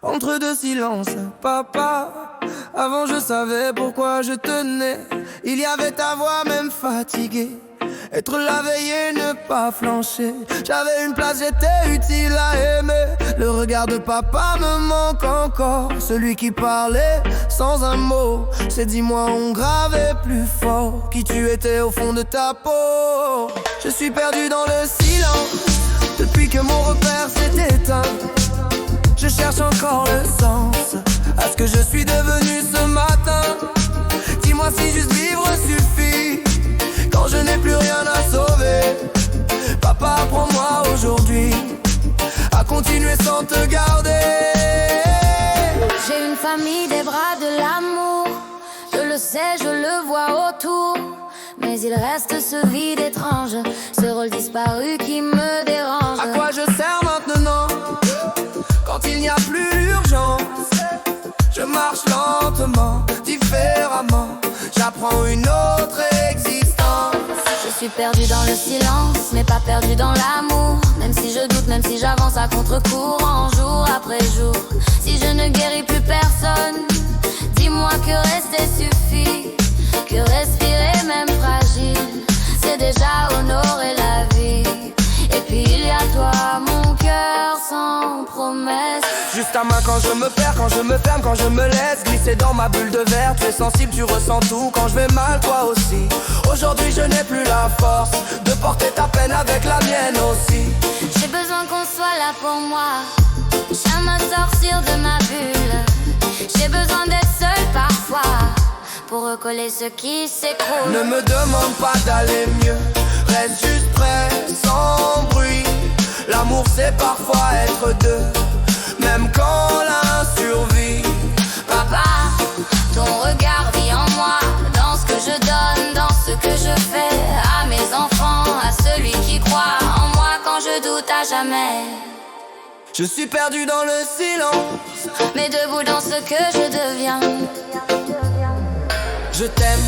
Entre deux silences, papa. Avant je savais pourquoi je tenais. Il y avait ta voix même fatiguée. Être la veille et ne pas flancher. J'avais une place, j'étais utile à aimer. Le regard de papa me manque encore. Celui qui parlait sans un mot. Ces 10 mois ont gravé plus fort qui tu étais au fond de ta peau. Je suis perdu dans le silence depuis que mon repère s'est éteint. Je cherche encore le sens à ce que je suis devenu ce matin. Dis-moi si juste vivre suffit quand je n'ai plus rien à sauver. Papa, apprends-moi aujourd'hui à continuer sans te garder. J'ai une famille, des bras, de l'amour. Je le sais, je le vois autour. Mais il reste ce vide étrange, ce rôle disparu qui me dérange. À quoi je sers maintenant quand il n'y a plus l'urgence? Je marche lentement, différemment. J'apprends une autre existence. Je suis perdu dans le silence, mais pas perdu dans l'amour. Même si je doute, même si j'avance à contre-courant, jour après jour. Si je ne guéris plus personne, dis-moi que rester suffit. Que respirer même fragile, c'est déjà honorer la vie. Et puis il y a toi, mon cœur sans promesse. Juste ta main quand je me perds, quand je me ferme, quand je me laisse glisser dans ma bulle de verre. Tu es sensible, tu ressens tout, quand je vais mal, toi aussi. Aujourd'hui je n'ai plus la force de porter ta peine avec la mienne aussi. J'ai besoin qu'on soit là pour moi, jamais sortir de ma bulle. J'ai besoin d'être seule parfois, pour recoller ce qui s'écroule. Ne me demande pas d'aller mieux, reste juste près, sans bruit. L'amour c'est parfois être deux, même quand l'un survit. Papa, ton regard vit en moi, dans ce que je donne, dans ce que je fais. À mes enfants, à celui qui croit en moi quand je doute à jamais. Je suis perdu dans le silence, mais debout dans ce que je deviens. je t'aime